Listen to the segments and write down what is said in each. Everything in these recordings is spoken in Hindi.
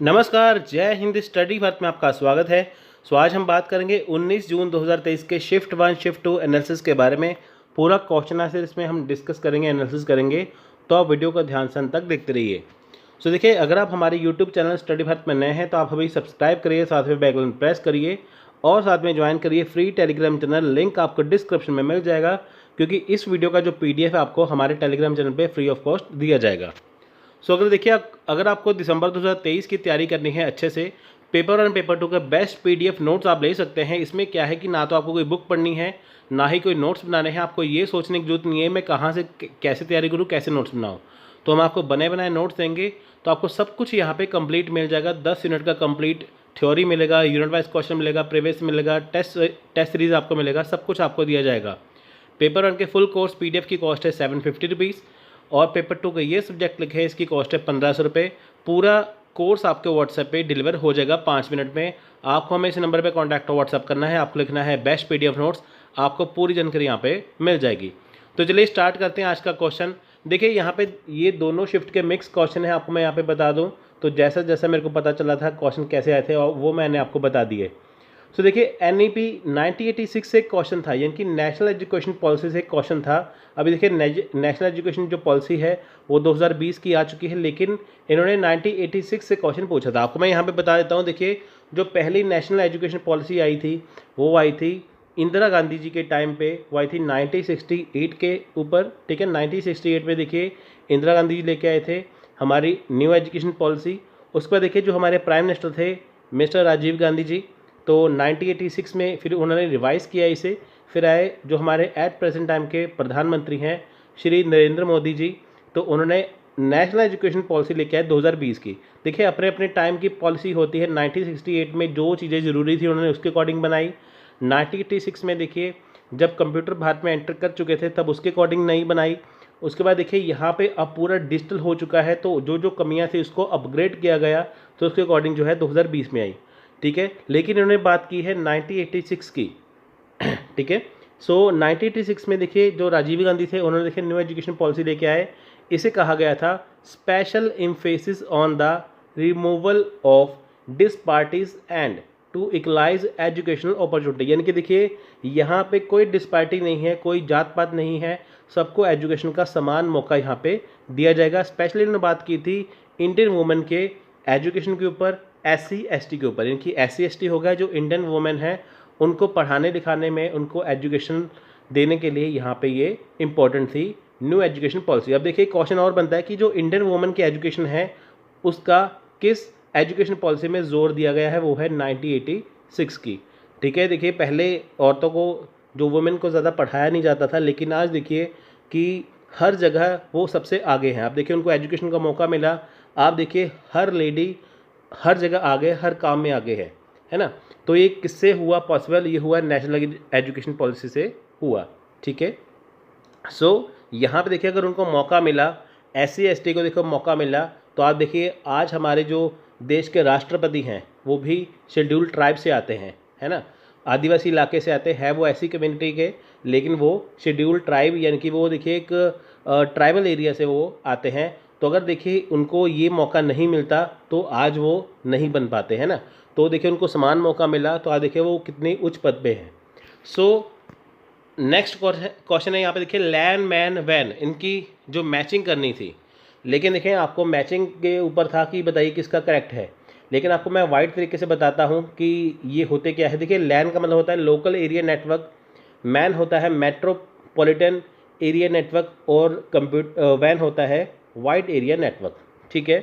नमस्कार, जय हिंद। स्टडी भारत में आपका स्वागत है। आज हम बात करेंगे 19 जून 2023 के शिफ्ट 1 शिफ्ट 2 एनालिसिस के बारे में। पूरा क्वेश्चन आंसर इसमें हम डिस्कस करेंगे, एनालिसिस करेंगे, तो आप वीडियो को ध्यान से अंत तक देखते रहिए। देखिए, अगर आप हमारे यूट्यूब चैनल स्टडी भारत में नए हैं तो आप अभी सब्सक्राइब करिए, साथ में बेल आइकन प्रेस करिए और साथ में ज्वाइन करिए फ्री टेलीग्राम चैनल। लिंक आपको डिस्क्रिप्शन में मिल जाएगा, क्योंकि इस वीडियो का जो PDF है आपको हमारे टेलीग्राम चैनल पर फ्री ऑफ कॉस्ट दिया जाएगा। अगर देखिए, अगर आपको दिसंबर 2023 की तैयारी करनी है अच्छे से, पेपर 1 पेपर 2 का बेस्ट PDF नोट्स आप ले सकते हैं। इसमें क्या है कि ना तो आपको कोई बुक पढ़नी है, ना ही कोई नोट्स बनाने हैं। आपको ये सोचने की जरूरत नहीं है मैं कहाँ से कैसे तैयारी करूँ, कैसे नोट्स बनाऊँ। तो हम आपको बने बनाए नोट्स देंगे, तो आपको सब कुछ यहाँ पे कंप्लीट मिल जाएगा। 10 यूनिट का कंप्लीट थ्योरी मिलेगा, यूनिट वाइज क्वेश्चन मिलेगा, प्रीवियस मिलेगा, टेस्ट सीरीज आपको मिलेगा, सब कुछ आपको दिया जाएगा। पेपर 1 के फुल कोर्स PDF की कॉस्ट है 750 रुपीज़ और पेपर 2 का ये सब्जेक्ट लिखे है, इसकी कॉस्ट है 1500 रुपये। पूरा कोर्स आपके व्हाट्सएप पे डिलीवर हो जाएगा 5 मिनट में। आपको हमें इस नंबर पे कांटेक्ट और व्हाट्सएप करना है, आपको लिखना है बेस्ट PDF नोट्स, आपको पूरी जानकारी यहाँ पे मिल जाएगी। तो चलिए स्टार्ट करते हैं आज का क्वेश्चन। देखिए, यहाँ पे ये दोनों शिफ्ट के मिक्स क्वेश्चन है, आपको मैं यहाँ पे बता दूँ। तो जैसा जैसा मेरे को पता चला था क्वेश्चन कैसे आए थे और वो मैंने आपको बता दिए। देखिए, NEP 1986 से क्वेश्चन था, यानी कि नेशनल एजुकेशन पॉलिसी से क्वेश्चन था। अभी देखिए, नेशनल एजुकेशन जो पॉलिसी है वो 2020 की आ चुकी है, लेकिन इन्होंने 1986 से क्वेश्चन पूछा था। आपको मैं यहाँ पे बता देता हूँ। देखिए, जो पहली नेशनल एजुकेशन पॉलिसी आई थी वो आई थी इंदिरा गांधी जी के टाइम पे, वो आई थी 1968 के ऊपर। ठीक है, 1968 में देखिए इंदिरा गांधी जी लेके आए थे हमारी न्यू एजुकेशन पॉलिसी। उसके बाद देखिए जो हमारे प्राइम मिनिस्टर थे मिस्टर राजीव गांधी जी, तो 1986 में फिर उन्होंने रिवाइज़ किया इसे। फिर आए जो हमारे एट प्रेजेंट टाइम के प्रधानमंत्री हैं श्री नरेंद्र मोदी जी, तो उन्होंने नेशनल एजुकेशन पॉलिसी लेके आए 2020 की। देखिए, अपने अपने टाइम की पॉलिसी होती है। 1968 में जो चीज़ें ज़रूरी थी उन्होंने उसके अकॉर्डिंग बनाई। 1986 में देखिए जब कंप्यूटर भारत में एंटर कर चुके थे तब उसके अकॉर्डिंग नहीं बनाई। उसके बाद देखिए यहाँ पे अब पूरा डिजिटल हो चुका है, तो जो जो कमियाँ थी उसको अपग्रेड किया गया, तो उसके अकॉर्डिंग जो है 2020 में आई। ठीक है, लेकिन इन्होंने बात की है 1986 की। ठीक है, 1986 में देखिए जो राजीव गांधी थे उन्होंने देखिए न्यू एजुकेशन पॉलिसी लेके आए। इसे कहा गया था special emphasis on the removal of disparities and to equalize educational opportunity. यानी कि देखिए यहाँ पे कोई डिसपार्टी नहीं है, कोई जात पात नहीं है, सबको एजुकेशन का समान मौका यहाँ पे दिया जाएगा। स्पेशली इन्होंने बात की थी इंडियन वुमेन के एजुकेशन के ऊपर, SC ST के ऊपर। इनकी SC ST हो गया जो इंडियन वुमेन है, उनको पढ़ाने लिखाने में, उनको एजुकेशन देने के लिए यहाँ पे ये इंपॉर्टेंट थी न्यू एजुकेशन पॉलिसी। अब देखिए क्वेश्चन और बनता है कि जो इंडियन वुमेन की एजुकेशन है उसका किस एजुकेशन पॉलिसी में जोर दिया गया है, वो है 1986 की। ठीक है, देखिए पहले औरतों को, जो वुमेन को ज़्यादा पढ़ाया नहीं जाता था, लेकिन आज देखिए कि हर जगह वो सबसे आगे हैं। आप देखिए उनको एजुकेशन का मौका मिला। आप देखिए हर लेडी हर जगह आगे, हर काम में आगे है ना। तो ये किससे हुआ पॉसिबल? ये हुआ नेशनल एजुकेशन पॉलिसी से हुआ। ठीक है, यहाँ पे देखिए अगर उनको मौका मिला, SC ST को देखो मौका मिला, तो आप देखिए आज हमारे जो देश के राष्ट्रपति हैं वो भी शेड्यूल्ड ट्राइब से आते हैं, है ना, आदिवासी इलाके से आते हैं। वो ऐसी कम्युनिटी के, लेकिन वो शेड्यूल्ड ट्राइब, यानी कि वो देखिए एक ट्राइबल एरिया से वो आते हैं। तो अगर देखिए उनको ये मौका नहीं मिलता तो आज वो नहीं बन पाते, है ना। तो देखिए उनको समान मौका मिला, तो आज देखिए वो कितनी उच्च पद पे हैं। नेक्स्ट क्वेश्चन है यहाँ पे देखिए लैंड मैन वैन, इनकी जो मैचिंग करनी थी, लेकिन देखिए आपको मैचिंग के ऊपर था कि बताइए किसका करेक्ट है, लेकिन आपको मैं वाइड तरीके से बताता हूँ कि ये होते क्या है। देखिए लैंड का मतलब होता है लोकल एरिया नेटवर्क, मैन होता है मेट्रोपॉलिटन एरिया नेटवर्क और वैन होता है वाइड एरिया नेटवर्क। ठीक है,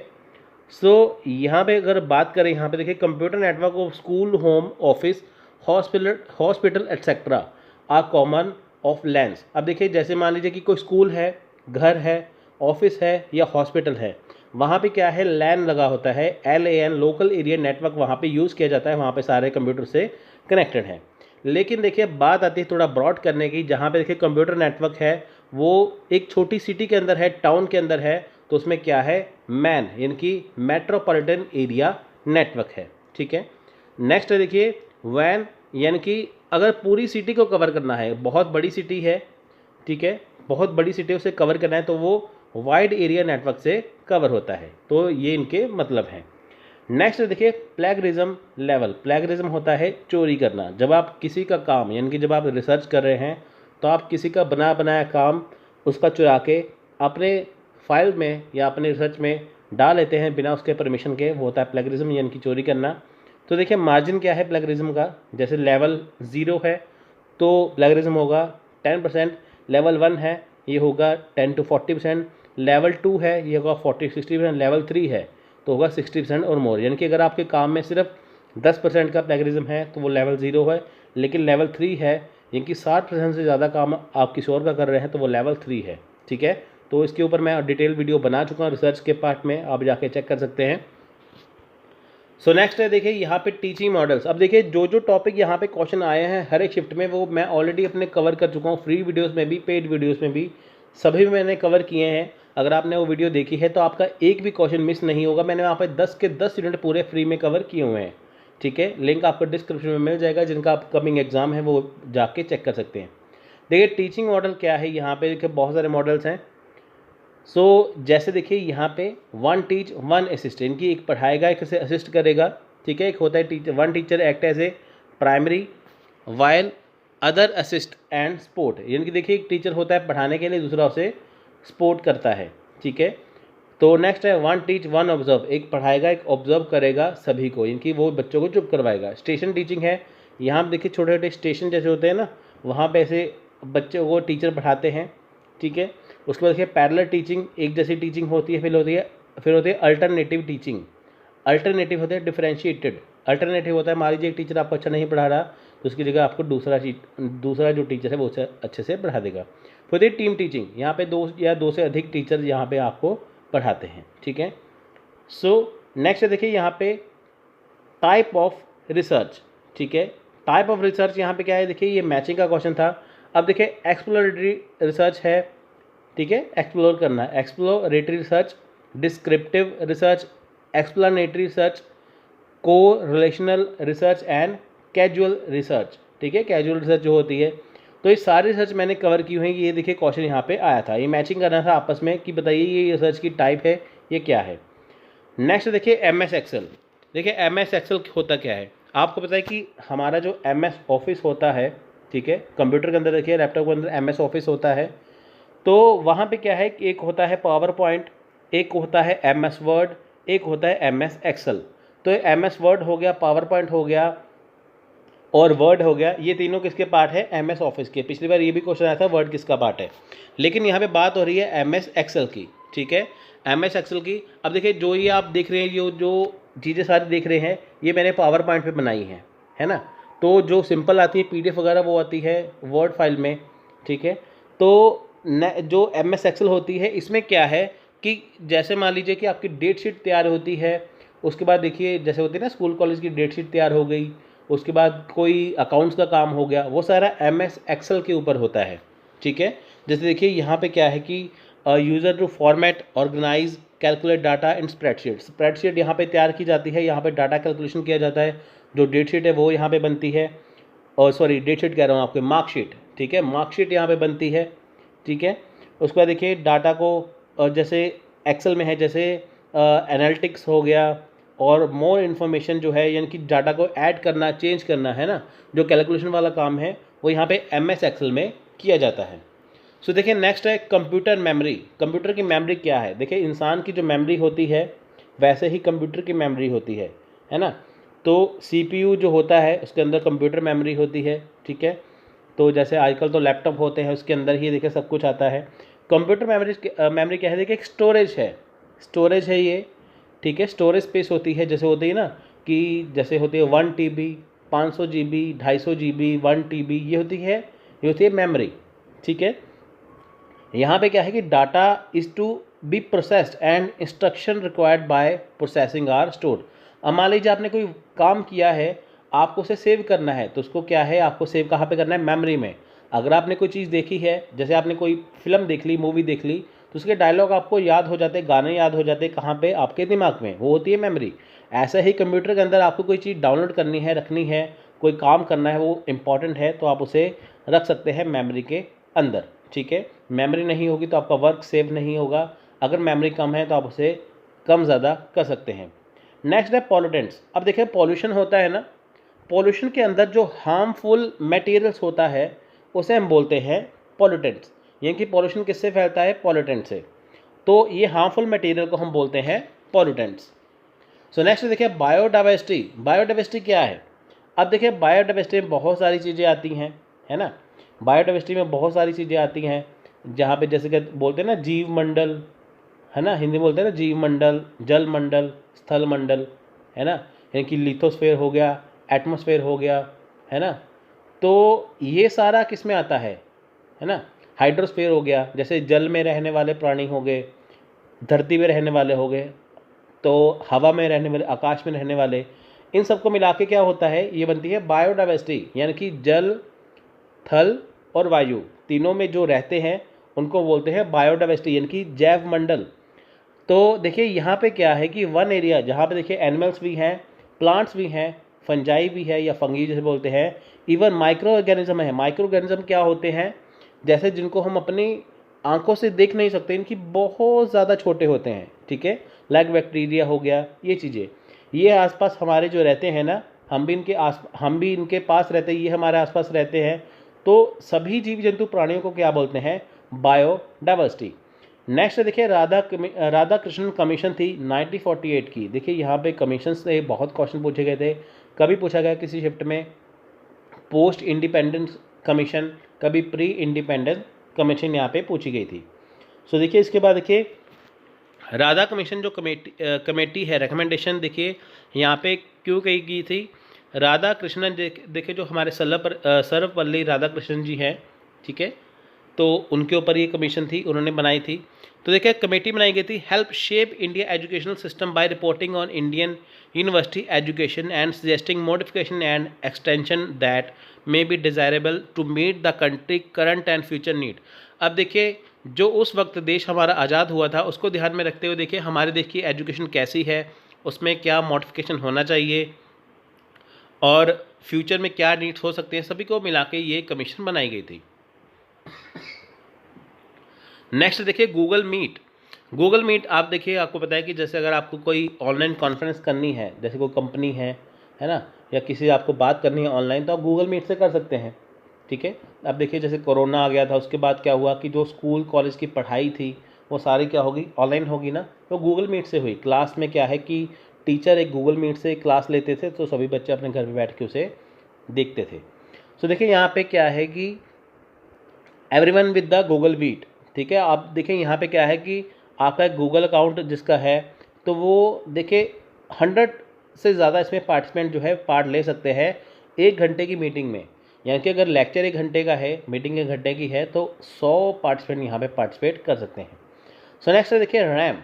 यहाँ पे अगर बात करें, यहाँ पे देखिए computer network of school, home, office, hospital etcetera are common of lands. अब देखिए जैसे मान लीजिए कि कोई स्कूल है, घर है, ऑफिस है या हॉस्पिटल है, वहाँ पे क्या है, लैन लगा होता है, LAN, लोकल एरिया नेटवर्क वहाँ पे यूज़ किया जाता है, वहाँ पे सारे कंप्यूटर से कनेक्टेड हैं। लेकिन देखिए बात आती है थोड़ा ब्रॉड करने की, जहाँ पे देखिए कंप्यूटर नेटवर्क है वो एक छोटी सिटी के अंदर है, टाउन के अंदर है, तो उसमें क्या है, मैन, यानी कि मेट्रोपॉलिटन एरिया नेटवर्क है। ठीक है, नेक्स्ट है देखिए वैन, यानी कि अगर पूरी सिटी को कवर करना है, बहुत बड़ी सिटी है, ठीक है, बहुत बड़ी सिटी उसे कवर करना है, तो वो वाइड एरिया नेटवर्क से कवर होता है। तो ये इनके मतलब हैं। नेक्स्ट देखिए प्लेगरिज्म लेवल। प्लेगरिज्म होता है चोरी करना। जब आप किसी का काम यानी कि जब आप रिसर्च कर रहे हैं तो आप किसी का बना बनाया काम उसका चुरा के अपने फाइल में या अपने रिसर्च में डाल लेते हैं बिना उसके परमिशन के, वो होता है प्लेगरिज्म यानी कि चोरी करना। तो देखिए मार्जिन क्या है प्लेगरिज्म का, जैसे लेवल 0 है तो प्लेगरिज्म होगा 10%, लेवल 1 है ये होगा 10 to 40%, लेवल 2 है ये होगा 40-60%, लेवल 3 है तो होगा 60% और मोर। यानी कि अगर आपके काम में सिर्फ 10% का प्लेगरिज्म है तो वो लेवल 0 है, लेकिन लेवल 3 है यानी कि 60% से ज़्यादा काम आप किसी और का कर रहे हैं तो वो लेवल 3 है। ठीक है, तो इसके ऊपर मैं डिटेल वीडियो बना चुका हूँ रिसर्च के पार्ट में, आप जाके चेक कर सकते हैं। सो नेक्स्ट है देखिए यहाँ पे टीचिंग मॉडल्स। अब देखिए जो जो टॉपिक यहाँ पे क्वेश्चन आए हैं हर एक शिफ्ट में वो मैं ऑलरेडी अपने कवर कर चुका हूँ, फ्री वीडियोस में भी पेड वीडियोस में भी, सभी में मैंने कवर किए हैं। अगर आपने वो वीडियो देखी है तो आपका एक भी क्वेश्चन मिस नहीं होगा। मैंने वहाँ पे 10 के 10 यूनिट पूरे फ्री में कवर किए हुए हैं। ठीक है, लिंक आपको डिस्क्रिप्शन में मिल जाएगा, जिनका अपकमिंग एग्जाम है वो जाके चेक कर सकते हैं। देखिए टीचिंग मॉडल क्या है, यहाँ पे देखिए बहुत सारे मॉडल्स हैं। जैसे देखिए यहाँ पे 1 टीच 1 असिस्ट, इनकी एक पढ़ाएगा एक से असिस्ट करेगा। ठीक है, एक होता है teacher 1 teacher act as a primary while other assist and support, यानी कि देखिए एक टीचर होता है पढ़ाने के लिए, दूसरा उसे सपोर्ट करता है। ठीक है, तो नेक्स्ट है 1 टीच 1 ऑब्जर्व, एक पढ़ाएगा एक ऑब्जर्व करेगा सभी को, इनकी वो बच्चों को चुप करवाएगा। स्टेशन टीचिंग है, यहाँ पे देखिए छोटे छोटे स्टेशन जैसे होते हैं ना, वहाँ पे ऐसे बच्चों को टीचर पढ़ाते हैं। ठीक है, उसके बाद देखिए पैरेलल टीचिंग, एक जैसी टीचिंग होती है। फिर होती है अल्टरनेटिव टीचिंग। अल्टरनेटिव होता है डिफरेंशिएटेड। अल्टरनेटिव होता है मान लीजिए एक टीचर आपको अच्छा नहीं पढ़ा रहा तो उसकी जगह आपको दूसरा जो टीचर है वो अच्छे से पढ़ा देगा। फिर टीम टीचिंग, यहाँ पे 2 या 2 से अधिक टीचर यहाँ पे आपको पढ़ाते हैं। ठीक है, नेक्स्ट देखिए यहाँ पे टाइप ऑफ रिसर्च। ठीक है, टाइप ऑफ रिसर्च यहाँ पे क्या है, देखिए ये मैचिंग का क्वेश्चन था। अब देखिए एक्सप्लोरेटरी रिसर्च है। ठीक है, एक्सप्लोर करना है, exploratory research, descriptive research, explanatory research, correlational research and casual research. ठीक है, कैजुअल रिसर्च जो होती है, तो ये सारी रिसर्च मैंने कवर की हुई है। ये देखिए क्वेश्चन यहाँ पे आया था, ये मैचिंग करना था आपस में कि बताइए ये रिसर्च की टाइप है ये क्या है। नेक्स्ट देखिए MS एक्सेल। देखिए MS एक्सेल होता क्या है, आपको पता है कि हमारा जो MS ऑफिस होता है, ठीक है, कंप्यूटर के अंदर देखिए लैपटॉप के अंदर MS ऑफिस होता है, तो वहाँ पे क्या है कि एक होता है पावर पॉइंट, एक होता है MS वर्ड, एक होता है MS एक्सेल। तो MS वर्ड हो गया, पावर पॉइंट हो गया और वर्ड हो गया, ये तीनों किसके पार्ट है, MS ऑफिस के। पिछली बार ये भी क्वेश्चन आया था वर्ड किसका पार्ट है, लेकिन यहाँ पे बात हो रही है MS एक्सेल की। ठीक है, MS एक्सेल की। अब देखिए जो ये आप देख रहे हैं, जो चीज़ें सारी देख रहे हैं, ये मैंने पावर पॉइंट पे बनाई हैं, है ना। तो जो सिंपल आती है PDF वगैरह वो आती है वर्ड फाइल में। ठीक है, तो जो MS एक्सेल होती है इसमें क्या है कि जैसे मान लीजिए कि आपकी डेट शीट तैयार होती है, उसके बाद देखिए जैसे होती है ना स्कूल कॉलेज की डेट शीट तैयार हो गई, उसके बाद कोई अकाउंट्स का काम हो गया, वो सारा MS एक्सेल के ऊपर होता है। ठीक है, जैसे देखिए यहाँ पे क्या है कि user to format organise calculate data in spreadsheet. Spreadsheet यहाँ पे तैयार की जाती है, यहाँ पे डाटा कैलकुलेशन किया जाता है, जो डेट शीट है वो यहाँ पे बनती है, और सॉरी डेट शीट कह रहा हूँ आपके, मार्कशीट। ठीक है, मार्कशीट यहाँ पे बनती है। ठीक है, उसके बाद देखिए डाटा को जैसे एक्सेल में है, जैसे एनालिटिक्स हो गया और मोर इन्फॉर्मेशन जो है, यानी कि डाटा को ऐड करना चेंज करना है ना, जो कैलकुलेशन वाला काम है वो यहाँ पे MS एक्सेल में किया जाता है। देखिए नेक्स्ट है कंप्यूटर मेमोरी। कंप्यूटर की मेमोरी क्या है, देखिए इंसान की जो मेमोरी होती है वैसे ही कंप्यूटर की मेमोरी होती है ना। तो CPU जो होता है उसके अंदर कंप्यूटर मेमोरी होती है। ठीक है, तो जैसे आजकल तो लैपटॉप होते हैं उसके अंदर ही देखिए सब कुछ आता है। कंप्यूटर मेमोरी क्या है, देखिए एक स्टोरेज है ये। ठीक है, स्टोरेज स्पेस होती है, जैसे होती है ना कि जैसे होती है 1 TB, 500 GB, 250 GB, 1 TB, ये होती है मेमोरी। ठीक है, यहाँ पे क्या है कि data is to be processed and instruction required by processing are stored. अब मान लीजिए आपने कोई काम किया है, आपको उसे सेव करना है, तो उसको क्या है, आपको सेव कहाँ पे करना है, मेमोरी में। अगर आपने कोई चीज़ देखी है, जैसे आपने कोई फिल्म देख ली, मूवी देख ली, तो उसके डायलॉग आपको याद हो जाते, गाने याद हो जाते, कहाँ पे, आपके दिमाग में, वो होती है मेमोरी। ऐसा ही कंप्यूटर के अंदर आपको कोई चीज़ डाउनलोड करनी है, रखनी है, कोई काम करना है, वो इंपॉर्टेंट है, तो आप उसे रख सकते हैं मेमोरी के अंदर। ठीक है, मेमोरी नहीं होगी तो आपका वर्क सेव नहीं होगा। अगर मेमोरी कम है तो आप उसे कम ज़्यादा कर सकते हैं। नेक्स्ट है पॉल्यूटेंट्स। अब देखिए पॉल्यूशन होता है ना, पॉल्यूशन के अंदर जो हार्मफुल मटेरियल्स होता है उसे हम बोलते हैं पॉल्यूटेंट्स। यानी कि पॉल्यूशन किससे फैलता है? पॉल्यूटेंट से। तो ये हार्मफुल मटेरियल को हम बोलते हैं पॉल्यूटेंट्स। सो नेक्स्ट देखिए बायोडाइवर्सिटी। बायोडाइवर्सिटी क्या है? अब देखिए बायोडाइवर्सिटी में बहुत सारी चीज़ें आती हैं, है ना। बायोडाइवर्सिटी में बहुत सारी चीज़ें आती हैं, जहाँ पे जैसे कि बोलते हैं ना जीव मंडल, है ना, हिंदी में बोलते हैं ना जीव मंडल, जल मंडल, स्थल मंडल, है ना। यानी कि लिथोस्फेयर हो गया, एटमॉस्फेयर हो गया, है ना। तो ये सारा किस में आता है ना। हाइड्रोस्फेयर हो गया, जैसे जल में रहने वाले प्राणी हो गए, धरती में रहने वाले हो गए, तो हवा में रहने वाले, आकाश में रहने वाले, इन सबको मिला के क्या होता है? ये बनती है बायोडाइवर्सिटी। यानी कि जल, थल और वायु तीनों में जो रहते हैं उनको बोलते हैं बायोडाइवर्सिटी, यानी कि जैव मंडल। तो देखिए यहाँ पे क्या है कि वन एरिया जहाँ पे देखिए एनिमल्स भी हैं, प्लांट्स भी हैं, फंजाई भी है या फंगी जैसे बोलते हैं, इवन माइक्रो ऑर्गेनिज्म है। माइक्रो ऑर्गेनिज्म क्या होते हैं? जैसे जिनको हम अपनी आंखों से देख नहीं सकते, इनकी बहुत ज़्यादा छोटे होते हैं, ठीक है। लाइक बैक्टीरिया हो गया, ये चीज़ें, ये आसपास हमारे जो रहते हैं ना, हम भी इनके पास रहते हैं, ये हमारे आसपास रहते हैं। तो सभी जीव जंतु प्राणियों को क्या बोलते हैं? बायोडाइवर्सिटी। नेक्स्ट देखिए राधा कृष्णन कमीशन थी 1948 की। देखिए यहाँ पे कमीशन से बहुत क्वेश्चन पूछे गए थे। कभी पूछा गया किसी शिफ्ट में पोस्ट इंडिपेंडेंस कमीशन, कभी प्री इंडिपेंडेंस कमीशन यहाँ पे पूछी गई थी। सो देखिए इसके बाद देखिए राधा कमीशन जो कमेटी है, रिकमेंडेशन देखिए यहाँ पे क्यों कही गई थी? राधा कृष्णन देखिए जो हमारे सर्वपल्ली राधाकृष्णन जी हैं, ठीक है, तो उनके ऊपर ये कमीशन थी, उन्होंने बनाई थी। तो देखिए कमेटी बनाई गई थी, help shape India educational system by reporting on Indian university education and suggesting modification and extension that may be desirable to meet the country current and future need. अब देखिए जो उस वक्त देश हमारा आज़ाद हुआ था उसको ध्यान में रखते हुए देखिए हमारे देश की एजुकेशन कैसी है, उसमें क्या मॉडिफिकेशन होना चाहिए और फ्यूचर में क्या नीड्स हो सकते हैं, सभी को मिला के ये कमीशन बनाई गई थी। नेक्स्ट देखिए गूगल मीट। गूगल मीट आप देखिए, आपको पता है कि जैसे अगर आपको कोई ऑनलाइन कॉन्फ्रेंस करनी है, जैसे कोई कंपनी है ना, या किसी आपको बात करनी है ऑनलाइन, तो आप गूगल मीट से कर सकते हैं, ठीक है। अब देखिए जैसे कोरोना आ गया था, उसके बाद क्या हुआ कि जो स्कूल कॉलेज की पढ़ाई थी वो सारी क्या होगी? ऑनलाइन होगी ना। तो गूगल मीट से हुई। क्लास में क्या है कि टीचर एक गूगल मीट से क्लास लेते थे, तो सभी बच्चे अपने घर पर बैठ के उसे देखते थे। सो देखिए यहाँ पे क्या है कि everyone with the Google Meet, ठीक है। आप देखिए यहाँ पे क्या है कि आपका एक गूगल अकाउंट जिसका है, तो वो देखिए 100 से ज़्यादा इसमें पार्टिसिपेंट जो है पार्ट ले सकते हैं 1 घंटे की मीटिंग में। यानी कि अगर लेक्चर 1 घंटे का है, मीटिंग 1 घंटे की है, तो 100 पार्टिसिपेंट यहाँ पे पार्टिसिपेट कर सकते हैं। सो नेक्स्ट देखिए रैम।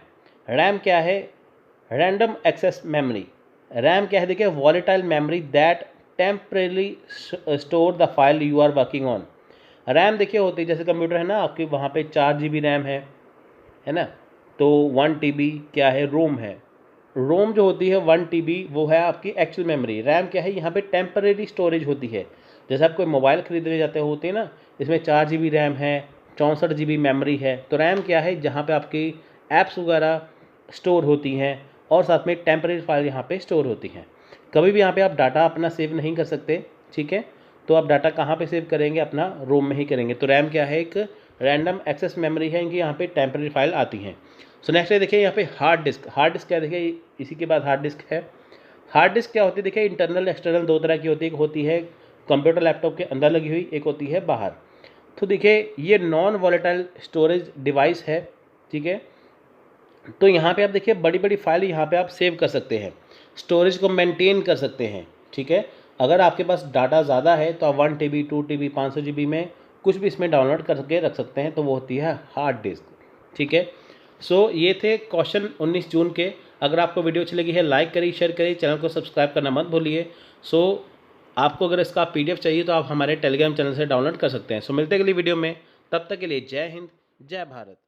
रैम क्या है? Random access memory. रैम क्या है? देखिए volatile memory that temporarily store the file you are working on. RAM देखिए होती है, जैसे कंप्यूटर है ना आपके, वहाँ पे 4 GB रैम है ना, तो 1 TB क्या है? रोम है। रोम जो होती है 1 TB वो है आपकी एक्चुअल मेमोरी। रैम क्या है? यहाँ पे टेम्परेरी स्टोरेज होती है। जैसे आप कोई मोबाइल खरीदने जाते होते हैं ना, इसमें 4 GB रैम है, 64 GB मेमोरी है। तो रैम क्या है? जहाँ पे आपकी ऐप्स वगैरह स्टोर होती हैं और साथ में टेम्परेरी फाइल यहाँ पे स्टोर होती हैं। कभी भी यहाँ पे आप डाटा अपना सेव नहीं कर सकते, ठीक है। तो आप डाटा कहाँ पे सेव करेंगे? अपना रोम में ही करेंगे। तो रैम क्या है? एक रैंडम एक्सेस मेमोरी है, इनकी यहाँ पे टेम्परेरी फाइल आती हैं। सो नेक्स्ट है देखिए यहाँ पे हार्ड डिस्क। हार्ड डिस्क क्या देखिए, इसी के बाद हार्ड डिस्क है। हार्ड डिस्क क्या होती है? देखिए इंटरनल एक्सटर्नल 2 तरह की होती है। एक होती है कंप्यूटर लैपटॉप के अंदर लगी हुई, एक होती है बाहर। तो देखिए ये नॉन वॉलेटाइल स्टोरेज डिवाइस है, ठीक है। तो यहाँ पे आप देखिए बड़ी बड़ी फाइल यहाँ पे आप सेव कर सकते हैं, स्टोरेज को मेंटेन कर सकते हैं, ठीक है। अगर आपके पास डाटा ज़्यादा है तो आप 1 TB 2 TB 500 GB में कुछ भी इसमें डाउनलोड करके रख सकते हैं, तो वो होती है हार्ड डिस्क, ठीक है। सो ये थे क्वेश्चन 19 जून के। अगर आपको वीडियो अच्छी लगी है लाइक करिए, शेयर करिए, चैनल को सब्सक्राइब करना मत भूलिए। सो आपको अगर इसका PDF चाहिए तो आप हमारे टेलीग्राम चैनल से डाउनलोड कर सकते हैं। सो मिलते हैं अगली वीडियो में, तब तक के लिए जय हिंद, जय भारत।